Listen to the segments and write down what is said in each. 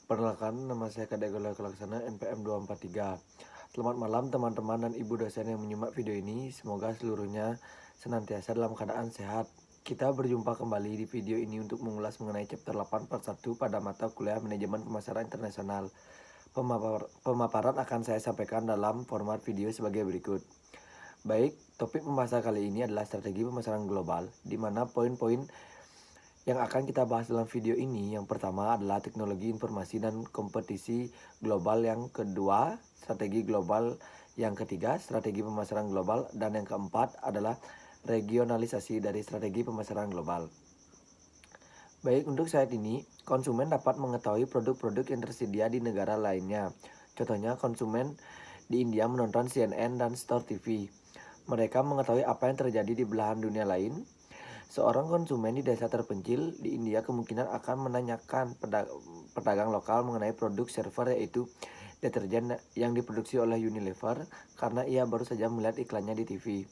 Perkenalkan, nama saya Kadek Laksana NPM 243. Selamat malam teman-teman dan ibu dosen yang menyimak video ini. Semoga seluruhnya senantiasa dalam keadaan sehat. Kita berjumpa kembali di video ini untuk mengulas mengenai chapter 8 part 1 pada mata kuliah Manajemen Pemasaran Internasional. Pemaparan akan saya sampaikan dalam format video sebagai berikut. Baik, topik pembahasan kali ini adalah strategi pemasaran global, di mana poin-poin yang akan kita bahas dalam video ini, yang pertama adalah teknologi informasi dan kompetisi global, yang kedua strategi global, yang ketiga strategi pemasaran global, dan yang keempat adalah regionalisasi dari strategi pemasaran global. Baik, untuk saat ini konsumen dapat mengetahui produk-produk yang tersedia di negara lainnya. Contohnya, konsumen di India menonton CNN dan Star TV. Mereka mengetahui apa yang terjadi di belahan dunia lain. Seorang konsumen di desa terpencil di India kemungkinan akan menanyakan pedagang lokal mengenai produk server, yaitu deterjen yang diproduksi oleh Unilever, karena ia baru saja melihat iklannya di TV.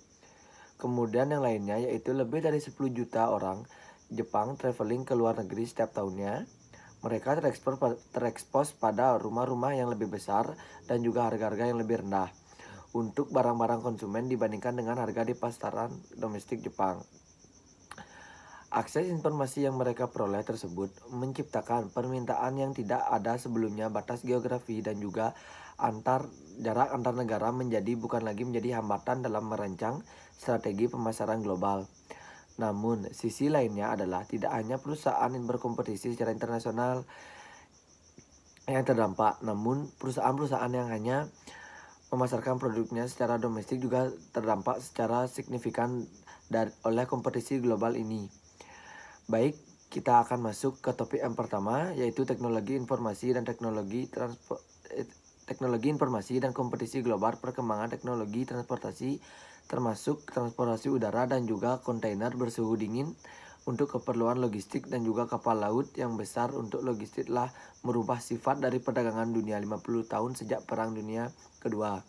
Kemudian yang lainnya yaitu lebih dari 10 juta orang Jepang traveling ke luar negeri setiap tahunnya. Mereka terekspos pada rumah-rumah yang lebih besar dan juga harga-harga yang lebih rendah untuk barang-barang konsumen dibandingkan dengan harga di pasaran domestik Jepang. Akses informasi yang mereka peroleh tersebut menciptakan permintaan yang tidak ada sebelumnya. Batas geografi dan juga jarak antar negara bukan lagi menjadi hambatan dalam merancang strategi pemasaran global. Namun, sisi lainnya adalah tidak hanya perusahaan yang berkompetisi secara internasional yang terdampak, namun perusahaan-perusahaan yang hanya memasarkan produknya secara domestik juga terdampak secara signifikan oleh kompetisi global ini. Baik, kita akan masuk ke topik yang pertama, yaitu teknologi informasi dan teknologi informasi dan kompetisi global. Perkembangan teknologi transportasi, termasuk transportasi udara dan juga kontainer bersuhu dingin untuk keperluan logistik dan juga kapal laut yang besar untuk logistik, telah merubah sifat dari perdagangan dunia 50 tahun sejak Perang Dunia Kedua.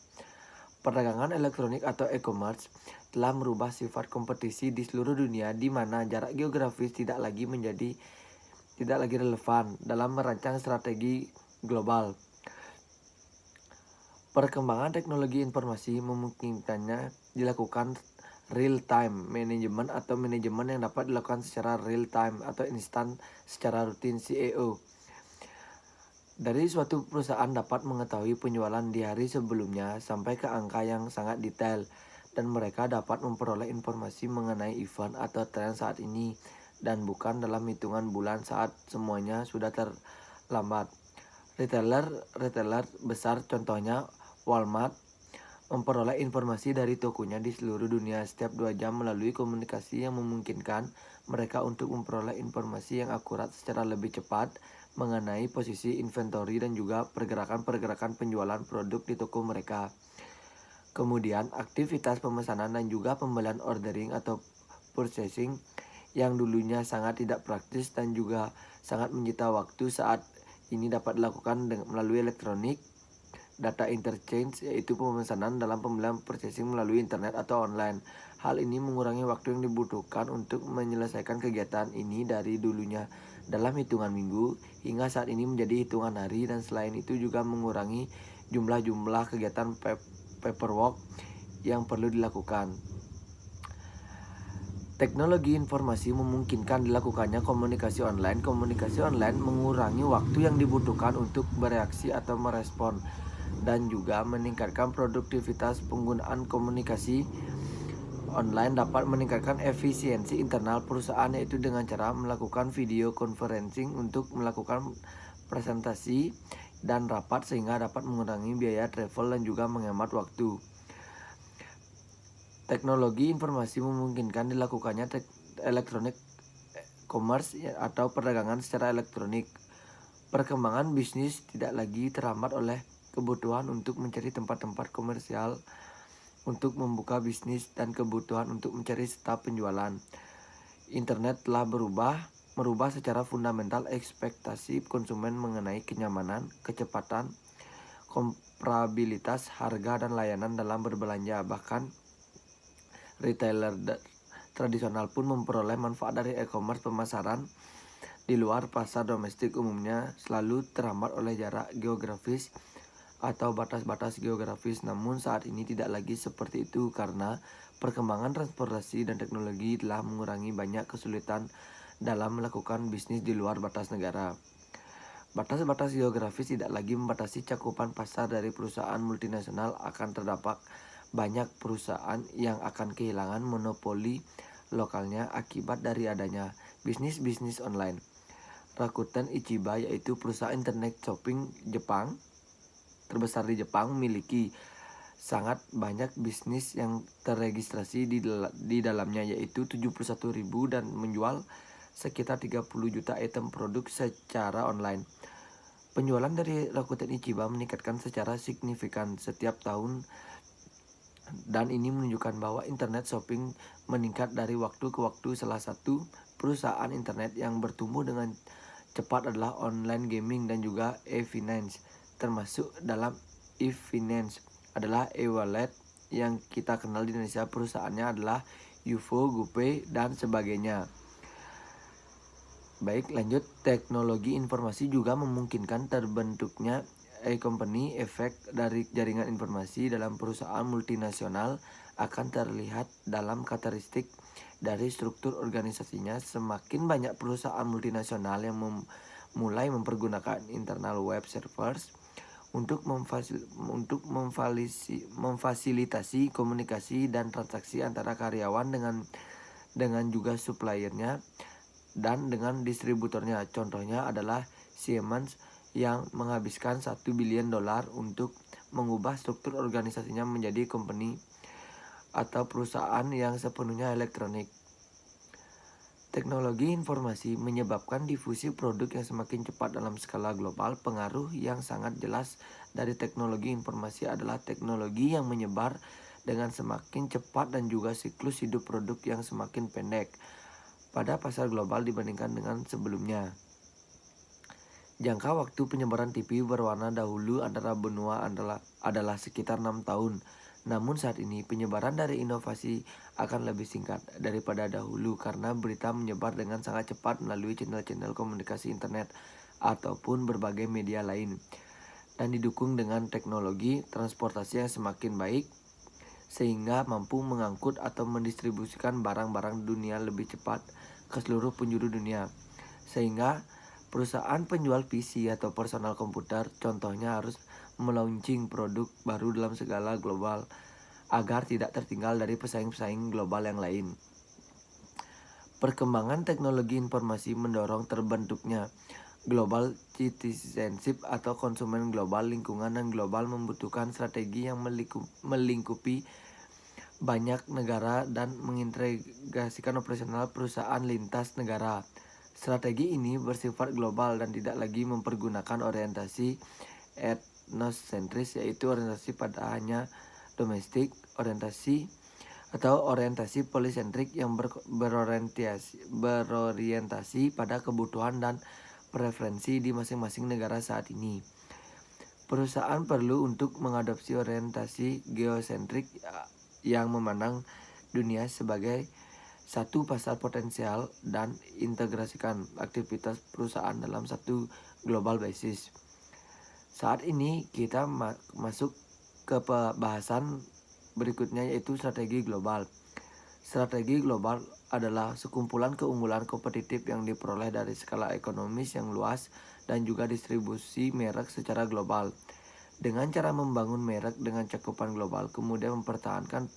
Perdagangan elektronik atau e-commerce telah merubah sifat kompetisi di seluruh dunia, di mana jarak geografis tidak lagi relevan dalam merancang strategi global. Perkembangan teknologi informasi memungkinkannya dilakukan real time management atau manajemen yang dapat dilakukan secara real time atau instan secara rutin. CEO dari suatu perusahaan dapat mengetahui penjualan di hari sebelumnya sampai ke angka yang sangat detail, dan mereka dapat memperoleh informasi mengenai event atau tren saat ini dan bukan dalam hitungan bulan saat semuanya sudah terlambat. Retailer besar, contohnya Walmart, memperoleh informasi dari tokonya di seluruh dunia setiap 2 jam melalui komunikasi yang memungkinkan mereka untuk memperoleh informasi yang akurat secara lebih cepat mengenai posisi inventory dan juga pergerakan penjualan produk di toko mereka. Kemudian, aktivitas pemesanan dan juga pembelian ordering atau purchasing yang dulunya sangat tidak praktis dan juga sangat menyita waktu, saat ini dapat dilakukan melalui elektronik. Data interchange, yaitu pemesanan dalam pembelian purchasing melalui internet atau online. Hal ini mengurangi waktu yang dibutuhkan untuk menyelesaikan kegiatan ini dari dulunya dalam hitungan minggu hingga saat ini menjadi hitungan hari, dan selain itu juga mengurangi jumlah kegiatan paperwork yang perlu dilakukan. Teknologi informasi memungkinkan dilakukannya komunikasi online. Komunikasi online mengurangi waktu yang dibutuhkan untuk bereaksi atau merespon dan juga meningkatkan produktivitas. Penggunaan komunikasi online dapat meningkatkan efisiensi internal perusahaan, yaitu dengan cara melakukan video conferencing untuk melakukan presentasi dan rapat, sehingga dapat mengurangi biaya travel dan juga menghemat waktu. Teknologi informasi memungkinkan dilakukannya electronic commerce atau perdagangan secara elektronik. Perkembangan bisnis tidak lagi terhambat oleh kebutuhan untuk mencari tempat-tempat komersial untuk membuka bisnis dan kebutuhan untuk mencari staf penjualan. Internet telah merubah secara fundamental ekspektasi konsumen mengenai kenyamanan, kecepatan, komparabilitas harga dan layanan dalam berbelanja. Bahkan retailer tradisional pun memperoleh manfaat dari e-commerce pemasaran di luar pasar domestik umumnya selalu terhambat oleh jarak geografis atau batas-batas geografis. Namun saat ini tidak lagi seperti itu karena perkembangan transportasi dan teknologi telah mengurangi banyak kesulitan dalam melakukan bisnis di luar batas negara. Batas-batas geografis tidak lagi membatasi cakupan pasar dari perusahaan multinasional. Akan terdapat banyak perusahaan yang akan kehilangan monopoli lokalnya akibat dari adanya bisnis-bisnis online. Rakuten Ichiba, yaitu perusahaan internet shopping Jepang terbesar di Jepang, memiliki sangat banyak bisnis yang terregistrasi di dalamnya, yaitu 71.000 dan menjual sekitar 30 juta item produk secara online. Penjualan dari Rakuten Ichiba meningkatkan secara signifikan setiap tahun, dan ini menunjukkan bahwa internet shopping meningkat dari waktu ke waktu. Salah satu perusahaan internet yang bertumbuh dengan cepat adalah online gaming dan juga e-finance. Termasuk dalam e-finance adalah e-wallet yang kita kenal di Indonesia. Perusahaannya adalah UFO, GoPay, dan sebagainya. Baik, lanjut. Teknologi informasi juga memungkinkan terbentuknya e-company. Efek dari jaringan informasi dalam perusahaan multinasional akan terlihat dalam karakteristik dari struktur organisasinya. Semakin banyak perusahaan multinasional yang mulai mempergunakan internal web servers untuk memfasilitasi komunikasi dan transaksi antara karyawan dengan juga suppliernya dan dengan distributornya. Contohnya adalah Siemens yang menghabiskan $1 billion untuk mengubah struktur organisasinya menjadi company atau perusahaan yang sepenuhnya elektronik. Teknologi informasi menyebabkan difusi produk yang semakin cepat dalam skala global. Pengaruh yang sangat jelas dari teknologi informasi adalah teknologi yang menyebar dengan semakin cepat dan juga siklus hidup produk yang semakin pendek pada pasar global dibandingkan dengan sebelumnya. Jangka waktu penyebaran TV berwarna dahulu antara benua adalah sekitar 6 tahun. Namun saat ini penyebaran dari inovasi akan lebih singkat daripada dahulu karena berita menyebar dengan sangat cepat melalui channel-channel komunikasi internet ataupun berbagai media lain, dan didukung dengan teknologi transportasi yang semakin baik sehingga mampu mengangkut atau mendistribusikan barang-barang dunia lebih cepat ke seluruh penjuru dunia. Sehingga perusahaan penjual PC atau personal komputer contohnya harus melaunching produk baru dalam skala global agar tidak tertinggal dari pesaing-pesaing global yang lain. Perkembangan teknologi informasi mendorong terbentuknya global citizenship atau konsumen global. Lingkungan dan global membutuhkan strategi yang melingkupi banyak negara dan mengintegrasikan operasional perusahaan lintas negara. Strategi ini bersifat global dan tidak lagi mempergunakan orientasi etnosentris, yaitu orientasi pada hanya domestik, orientasi polisentrik yang berorientasi pada kebutuhan dan preferensi di masing-masing negara saat ini. Perusahaan perlu untuk mengadopsi orientasi geosentrik yang memandang dunia sebagai satu pasar potensial dan integrasikan aktivitas perusahaan dalam satu global basis. Saat ini kita masuk ke pembahasan berikutnya, yaitu strategi global. Strategi global adalah sekumpulan keunggulan kompetitif yang diperoleh dari skala ekonomis yang luas dan juga distribusi merek secara global. Dengan cara membangun merek dengan cakupan global, kemudian mempertahankan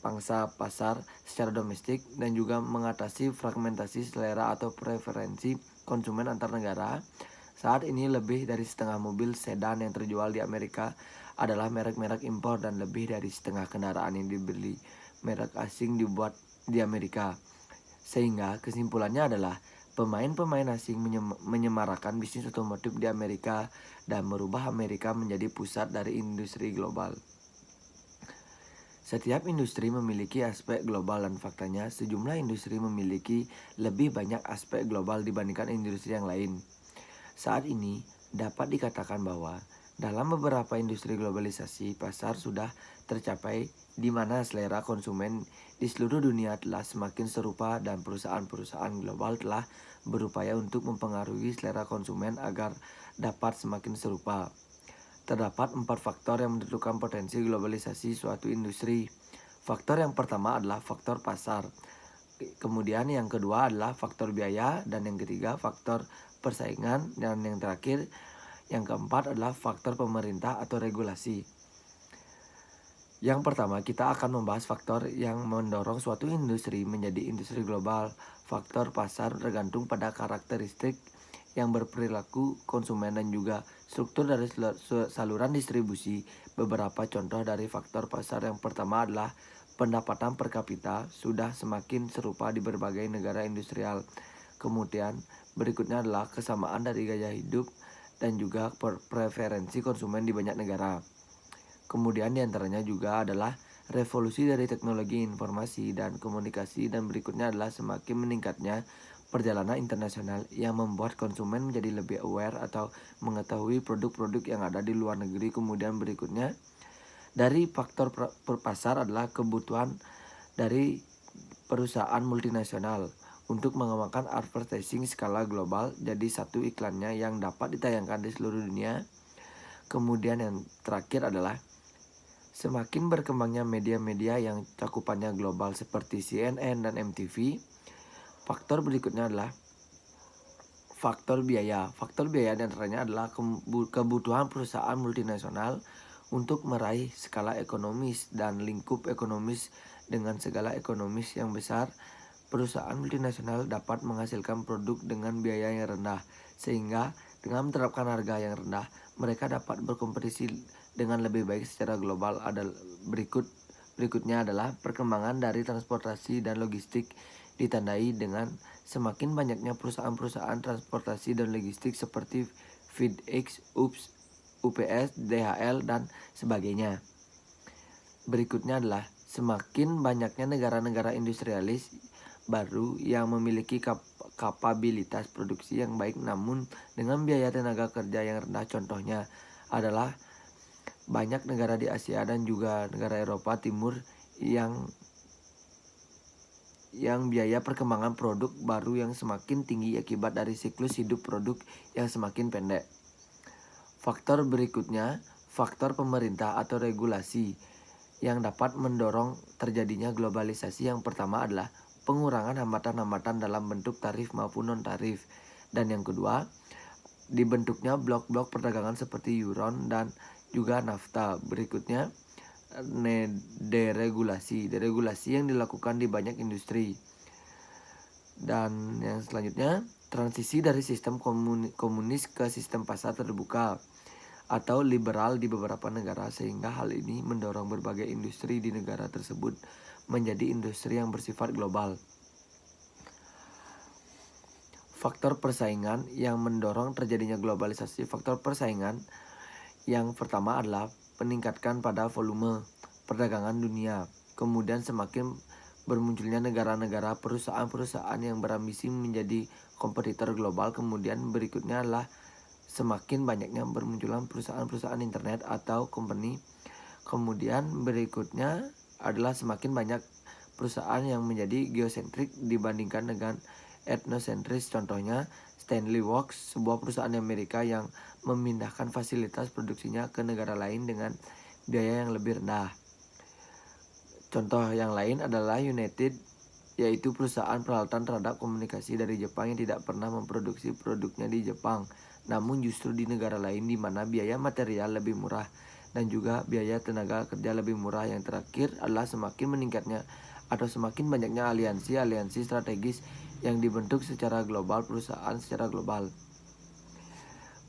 pangsa pasar secara domestik dan juga mengatasi fragmentasi selera atau preferensi konsumen antar negara. Saat ini lebih dari setengah mobil sedan yang terjual di Amerika adalah merek-merek impor dan lebih dari setengah kendaraan yang dibeli merek asing dibuat di Amerika. Sehingga kesimpulannya adalah pemain-pemain asing menyemarakan bisnis otomotif di Amerika dan merubah Amerika menjadi pusat dari industri global. Setiap industri memiliki aspek global dan faktanya sejumlah industri memiliki lebih banyak aspek global dibandingkan industri yang lain. Saat ini dapat dikatakan bahwa Dalam beberapa industri globalisasi, pasar sudah tercapai di mana selera konsumen di seluruh dunia telah semakin serupa dan perusahaan-perusahaan global telah berupaya untuk mempengaruhi selera konsumen agar dapat semakin serupa. Terdapat 4 faktor yang menentukan potensi globalisasi suatu industri. Faktor yang pertama adalah faktor pasar. Kemudian yang kedua adalah faktor biaya dan yang ketiga faktor persaingan dan yang terakhir yang keempat adalah faktor pemerintah atau regulasi. Yang pertama, kita akan membahas faktor yang mendorong suatu industri menjadi industri global. Faktor pasar tergantung pada karakteristik yang berperilaku konsumen dan juga struktur dari saluran distribusi. Beberapa contoh dari faktor pasar yang pertama adalah pendapatan per kapita sudah semakin serupa di berbagai negara industrial. Kemudian berikutnya adalah kesamaan dari gaya hidup dan juga preferensi konsumen di banyak negara. Kemudian diantaranya juga adalah revolusi dari teknologi informasi dan komunikasi dan berikutnya adalah semakin meningkatnya perjalanan internasional yang membuat konsumen menjadi lebih aware atau mengetahui produk-produk yang ada di luar negeri. Kemudian berikutnya dari faktor pasar adalah kebutuhan dari perusahaan multinasional untuk mengembangkan advertising skala global jadi satu iklannya yang dapat ditayangkan di seluruh dunia. Kemudian yang terakhir adalah semakin berkembangnya media-media yang cakupannya global seperti CNN dan MTV. Faktor berikutnya adalah faktor biaya. Faktor biaya diantaranya adalah kebutuhan perusahaan multinasional untuk meraih skala ekonomis dan lingkup ekonomis. Dengan segala ekonomis yang besar, perusahaan multinasional dapat menghasilkan produk dengan biaya yang rendah, sehingga dengan menerapkan harga yang rendah, mereka dapat berkompetisi dengan lebih baik secara global. Berikutnya adalah perkembangan dari transportasi dan logistik ditandai dengan semakin banyaknya perusahaan-perusahaan transportasi dan logistik seperti FedEx, UPS, DHL, dan sebagainya. Berikutnya adalah semakin banyaknya negara-negara industrialis baru yang memiliki kapabilitas produksi yang baik namun dengan biaya tenaga kerja yang rendah. Contohnya adalah banyak negara di Asia dan juga negara Eropa Timur yang biaya perkembangan produk baru yang semakin tinggi akibat dari siklus hidup produk yang semakin pendek. Faktor berikutnya, faktor pemerintah atau regulasi yang dapat mendorong terjadinya globalisasi. Yang pertama adalah pengurangan hambatan-hambatan dalam bentuk tarif maupun non-tarif. Dan yang kedua, dibentuknya blok-blok perdagangan seperti Euron dan juga NAFTA. Berikutnya, deregulasi yang dilakukan di banyak industri. Dan yang selanjutnya, transisi dari sistem komunis ke sistem pasar terbuka atau liberal di beberapa negara, sehingga hal ini mendorong berbagai industri di negara tersebut menjadi industri yang bersifat global. Faktor persaingan yang mendorong terjadinya globalisasi. Faktor persaingan yang pertama adalah peningkatkan pada volume perdagangan dunia. Kemudian semakin bermunculnya negara-negara perusahaan-perusahaan yang berambisi menjadi kompetitor global. Kemudian berikutnya adalah semakin banyaknya bermunculan perusahaan-perusahaan internet atau company. Kemudian berikutnya adalah semakin banyak perusahaan yang menjadi geosentrik dibandingkan dengan etnosentris. Contohnya Stanley Works, sebuah perusahaan Amerika yang memindahkan fasilitas produksinya ke negara lain dengan biaya yang lebih rendah. Contoh yang lain adalah United, yaitu perusahaan peralatan terhadap komunikasi dari Jepang yang tidak pernah memproduksi produknya di Jepang, namun justru di negara lain di mana biaya material lebih murah dan juga biaya tenaga kerja lebih murah. Yang terakhir adalah semakin meningkatnya atau semakin banyaknya aliansi strategis yang dibentuk secara global, perusahaan secara global.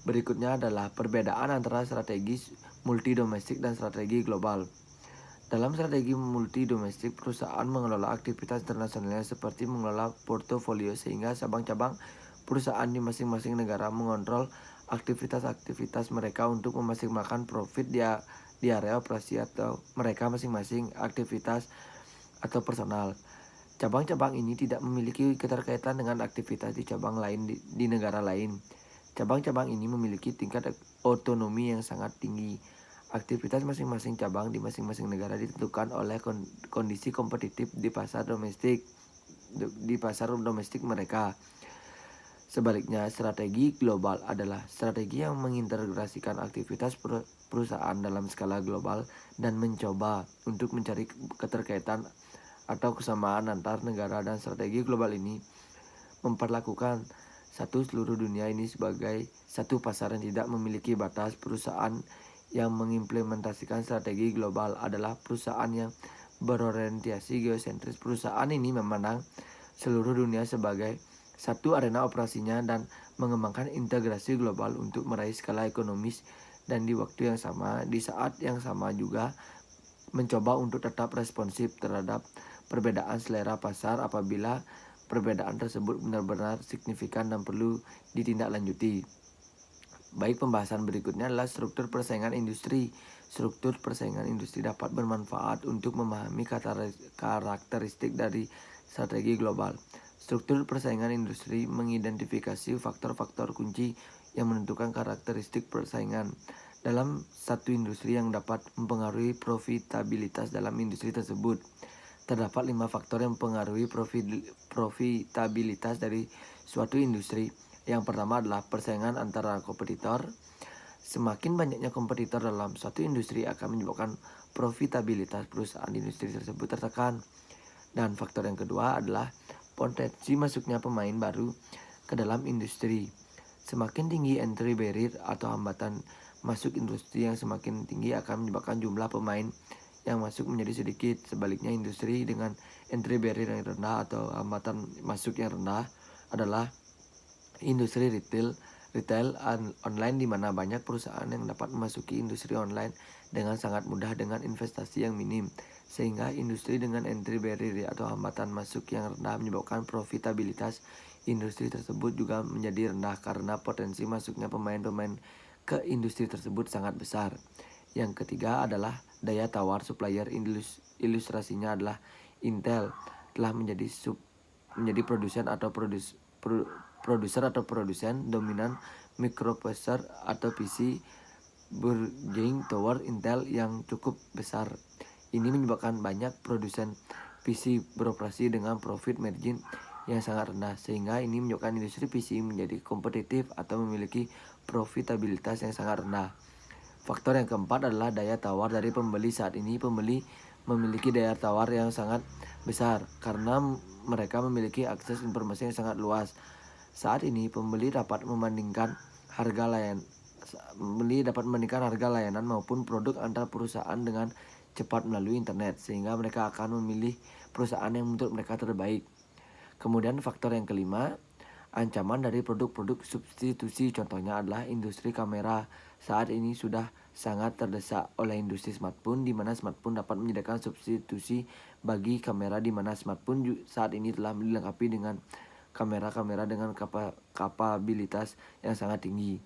Berikutnya adalah perbedaan antara strategi multi domestik dan strategi global. Dalam strategi multi domestik, perusahaan mengelola aktivitas internasionalnya seperti mengelola portofolio, sehingga cabang-cabang perusahaan di masing-masing negara mengontrol aktivitas-aktivitas mereka untuk memaksimalkan profit di area operasi atau mereka masing-masing aktivitas atau personal. Cabang-cabang ini tidak memiliki keterkaitan dengan aktivitas di cabang lain di negara lain. Cabang-cabang ini memiliki tingkat otonomi yang sangat tinggi. Aktivitas masing-masing cabang di masing-masing negara ditentukan oleh kondisi kompetitif di pasar domestik mereka. Sebaliknya, strategi global adalah strategi yang mengintegrasikan aktivitas perusahaan dalam skala global dan mencoba untuk mencari keterkaitan atau kesamaan antar negara, dan strategi global ini memperlakukan seluruh dunia ini sebagai satu pasar yang tidak memiliki batas. Perusahaan yang mengimplementasikan strategi global adalah perusahaan yang berorientasi geosentris. Perusahaan ini memandang seluruh dunia sebagai satu arena operasinya dan mengembangkan integrasi global untuk meraih skala ekonomis, dan di saat yang sama juga mencoba untuk tetap responsif terhadap perbedaan selera pasar apabila perbedaan tersebut benar-benar signifikan dan perlu ditindaklanjuti. Baik, pembahasan berikutnya adalah struktur persaingan industri. Struktur persaingan industri dapat bermanfaat untuk memahami karakteristik dari strategi global. Struktur persaingan industri mengidentifikasi faktor-faktor kunci yang menentukan karakteristik persaingan dalam satu industri yang dapat mempengaruhi profitabilitas dalam industri tersebut. Terdapat 5 faktor yang mempengaruhi profitabilitas dari suatu industri. Yang pertama adalah persaingan antara kompetitor. Semakin banyaknya kompetitor dalam suatu industri akan menyebabkan profitabilitas perusahaan di industri tersebut tertekan. Dan faktor yang kedua adalah potensi masuknya pemain baru ke dalam industri. Semakin tinggi entry barrier atau hambatan masuk industri yang semakin tinggi akan menyebabkan jumlah pemain yang masuk menjadi sedikit. Sebaliknya, industri dengan entry barrier yang rendah atau hambatan masuk yang rendah adalah industri retail online, di mana banyak perusahaan yang dapat memasuki industri online dengan sangat mudah dengan investasi yang minim, sehingga industri dengan entry barrier atau hambatan masuk yang rendah menyebabkan profitabilitas industri tersebut juga menjadi rendah karena potensi masuknya pemain-pemain ke industri tersebut sangat besar. Yang ketiga adalah daya tawar supplier. Ilustrasinya adalah Intel telah menjadi produsen atau produsen dominan microprocessor atau PC bargaining power Intel yang cukup besar. Ini menyebabkan banyak produsen PC beroperasi dengan profit margin yang sangat rendah, sehingga ini menyebabkan industri PC menjadi kompetitif atau memiliki profitabilitas yang sangat rendah. Faktor yang keempat adalah daya tawar dari pembeli. Saat ini pembeli memiliki daya tawar yang sangat besar karena mereka memiliki akses informasi yang sangat luas. Saat ini pembeli dapat membandingkan harga layanan maupun produk antar perusahaan dengan cepat melalui internet, sehingga mereka akan memilih perusahaan yang menurut mereka terbaik. Kemudian faktor yang kelima, ancaman dari produk-produk substitusi. Contohnya adalah industri kamera. Saat ini sudah sangat terdesak oleh industri smartphone, di mana smartphone dapat menyediakan substitusi bagi kamera, di mana smartphone saat ini telah dilengkapi dengan kamera-kamera dengan kapabilitas yang sangat tinggi,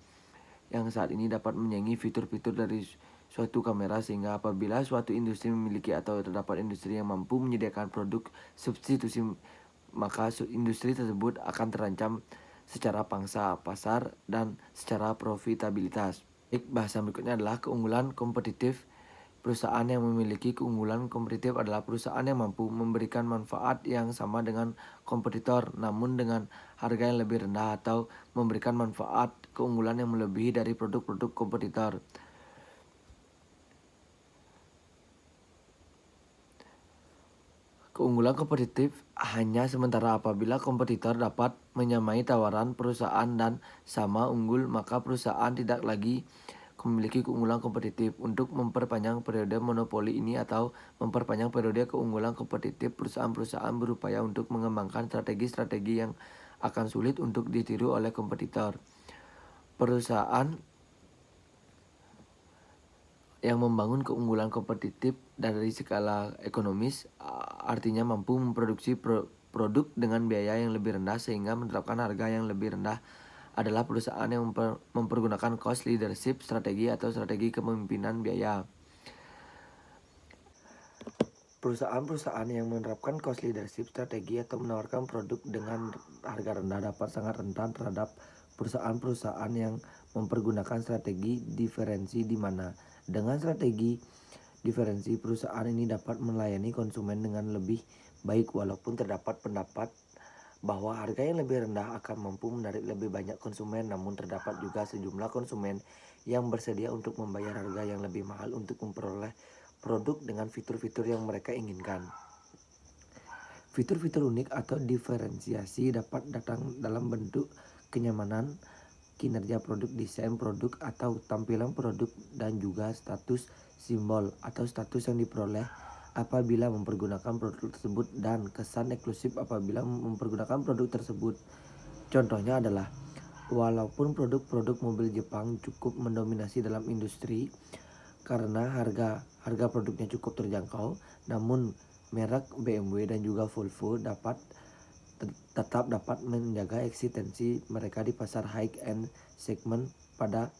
yang saat ini dapat menyaingi fitur-fitur dari suatu kamera, sehingga apabila suatu industri memiliki atau terdapat industri yang mampu menyediakan produk substitusi, maka industri tersebut akan terancam secara pangsa pasar dan secara profitabilitas. Bahasan berikutnya adalah keunggulan kompetitif. Perusahaan yang memiliki keunggulan kompetitif adalah perusahaan yang mampu memberikan manfaat yang sama dengan kompetitor, namun dengan harga yang lebih rendah, atau memberikan manfaat keunggulan yang melebihi dari produk-produk kompetitor. Keunggulan kompetitif hanya sementara. Apabila kompetitor dapat menyamai tawaran perusahaan dan sama unggul, maka perusahaan tidak lagi memiliki keunggulan kompetitif. Untuk memperpanjang periode monopoli ini atau memperpanjang periode keunggulan kompetitif, perusahaan-perusahaan berupaya untuk mengembangkan strategi-strategi yang akan sulit untuk ditiru oleh kompetitor. Perusahaan yang membangun keunggulan kompetitif dari skala ekonomis artinya mampu memproduksi produk dengan biaya yang lebih rendah sehingga menerapkan harga yang lebih rendah, adalah perusahaan yang mempergunakan cost leadership strategi atau strategi kepemimpinan biaya. Perusahaan-perusahaan yang menerapkan cost leadership strategi atau menawarkan produk dengan harga rendah dapat sangat rentan terhadap perusahaan-perusahaan yang mempergunakan strategi diferensi di mana dengan strategi diferensi perusahaan ini dapat melayani konsumen dengan lebih baik walaupun terdapat pendapat bahwa harga yang lebih rendah akan mampu menarik lebih banyak konsumen, namun terdapat juga sejumlah konsumen yang bersedia untuk membayar harga yang lebih mahal untuk memperoleh produk dengan fitur-fitur yang mereka inginkan. Fitur-fitur unik atau diferensiasi dapat datang dalam bentuk kenyamanan, kinerja produk, desain produk atau tampilan produk, dan juga status simbol atau status yang diperoleh apabila mempergunakan produk tersebut dan kesan eksklusif apabila mempergunakan produk tersebut. Contohnya adalah walaupun produk-produk mobil Jepang cukup mendominasi dalam industri karena harga produknya cukup terjangkau, namun merek BMW dan juga Volvo tetap dapat menjaga eksistensi mereka di pasar high-end segmen pada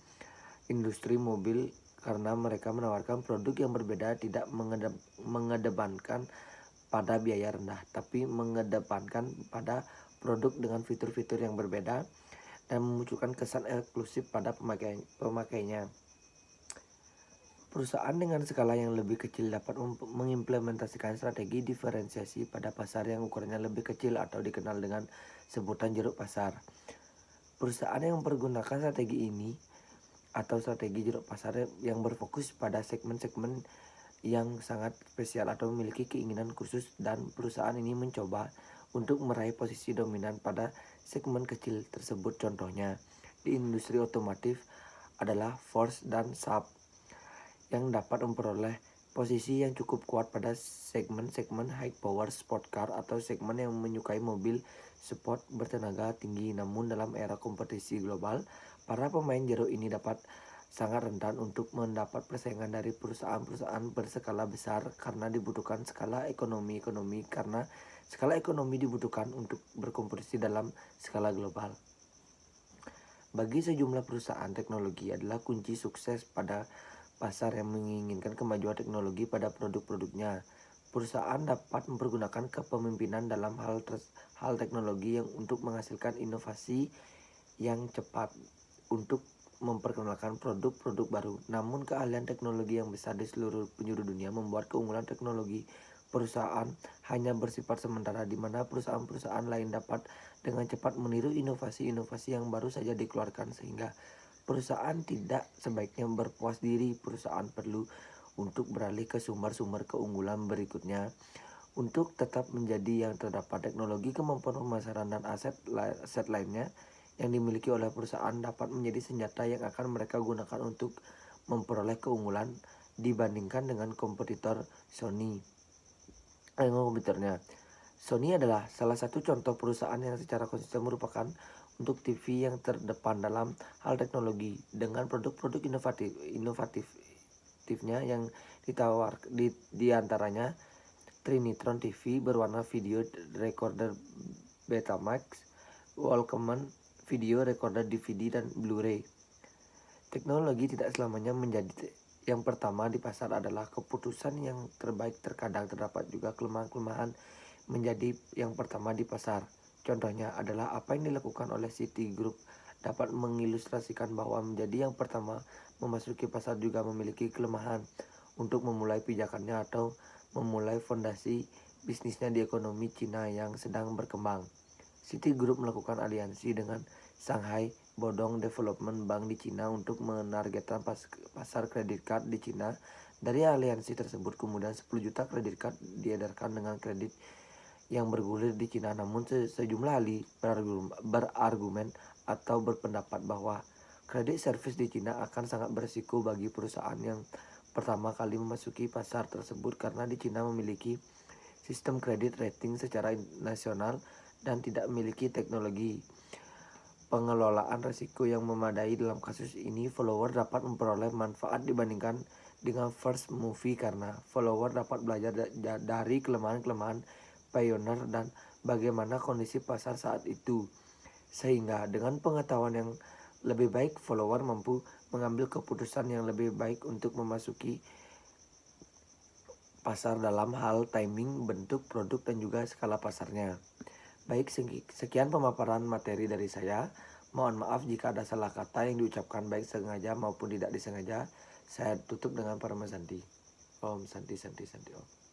industri mobil karena mereka menawarkan produk yang berbeda, tidak mengedepankan pada biaya rendah, tapi mengedepankan pada produk dengan fitur-fitur yang berbeda dan memunculkan kesan eksklusif pada pemakainya. Perusahaan dengan skala yang lebih kecil dapat mengimplementasikan strategi diferensiasi pada pasar yang ukurannya lebih kecil atau dikenal dengan sebutan jeruk pasar. Perusahaan yang mempergunakan strategi ini atau strategi jeruk pasar yang berfokus pada segmen-segmen yang sangat spesial atau memiliki keinginan khusus, dan perusahaan ini mencoba untuk meraih posisi dominan pada segmen kecil tersebut. Contohnya di industri otomotif adalah Ford dan Saab yang dapat memperoleh posisi yang cukup kuat pada segmen-segmen high power sport car atau segmen yang menyukai mobil sport bertenaga tinggi. Namun dalam era kompetisi global, para pemain jeruk ini dapat sangat rentan untuk mendapat persaingan dari perusahaan-perusahaan berskala besar karena dibutuhkan skala ekonomi karena skala ekonomi dibutuhkan untuk berkompetisi dalam skala global. Bagi sejumlah perusahaan, teknologi adalah kunci sukses pada pasar yang menginginkan kemajuan teknologi pada produk-produknya. Perusahaan dapat mempergunakan kepemimpinan dalam hal teknologi yang untuk menghasilkan inovasi yang cepat untuk memperkenalkan produk-produk baru. Namun keahlian teknologi yang besar di seluruh penjuru dunia membuat keunggulan teknologi perusahaan hanya bersifat sementara, di mana perusahaan-perusahaan lain dapat dengan cepat meniru inovasi-inovasi yang baru saja dikeluarkan, sehingga perusahaan tidak sebaiknya berpuas diri. Perusahaan perlu untuk beralih ke sumber-sumber keunggulan berikutnya. Untuk tetap menjadi yang terdapat teknologi, kemampuan pemasaran, dan aset lainnya yang dimiliki oleh perusahaan dapat menjadi senjata yang akan mereka gunakan untuk memperoleh keunggulan dibandingkan dengan kompetitor Sony. Sony adalah salah satu contoh perusahaan yang secara konsisten merupakan untuk TV yang terdepan dalam hal teknologi dengan produk-produk inovatifnya yang di antaranya Trinitron TV berwarna video recorder Betamax, Walkman video recorder DVD dan Blu-ray. Teknologi tidak selamanya menjadi yang pertama di pasar adalah keputusan yang terbaik. Terkadang terdapat juga kelemahan-kelemahan menjadi yang pertama di pasar. Contohnya adalah apa yang dilakukan oleh Citigroup dapat mengilustrasikan bahwa menjadi yang pertama memasuki pasar juga memiliki kelemahan untuk memulai pijakannya atau memulai fondasi bisnisnya di ekonomi Cina yang sedang berkembang. Citigroup melakukan aliansi dengan Shanghai Bodong Development Bank di Cina untuk menargetkan pasar kredit card di Cina. Dari aliansi tersebut kemudian 10 juta kredit card diedarkan dengan kredit yang bergulir di Cina. Namun sejumlah ahli berargumen atau berpendapat bahwa kredit service di Cina akan sangat berisiko bagi perusahaan yang pertama kali memasuki pasar tersebut karena di Cina memiliki sistem kredit rating secara nasional dan tidak memiliki teknologi pengelolaan risiko yang memadai. Dalam kasus ini, follower dapat memperoleh manfaat dibandingkan dengan first movie karena follower dapat belajar dari kelemahan-kelemahan pioneer dan bagaimana kondisi pasar saat itu. Sehingga dengan pengetahuan yang lebih baik, follower mampu mengambil keputusan yang lebih baik untuk memasuki pasar dalam hal timing, bentuk, produk, dan juga skala pasarnya. Baik, sekian pemaparan materi dari saya. Mohon maaf jika ada salah kata yang diucapkan baik sengaja maupun tidak disengaja. Saya tutup dengan Parama Santi. Om Santi Santi Santi Om.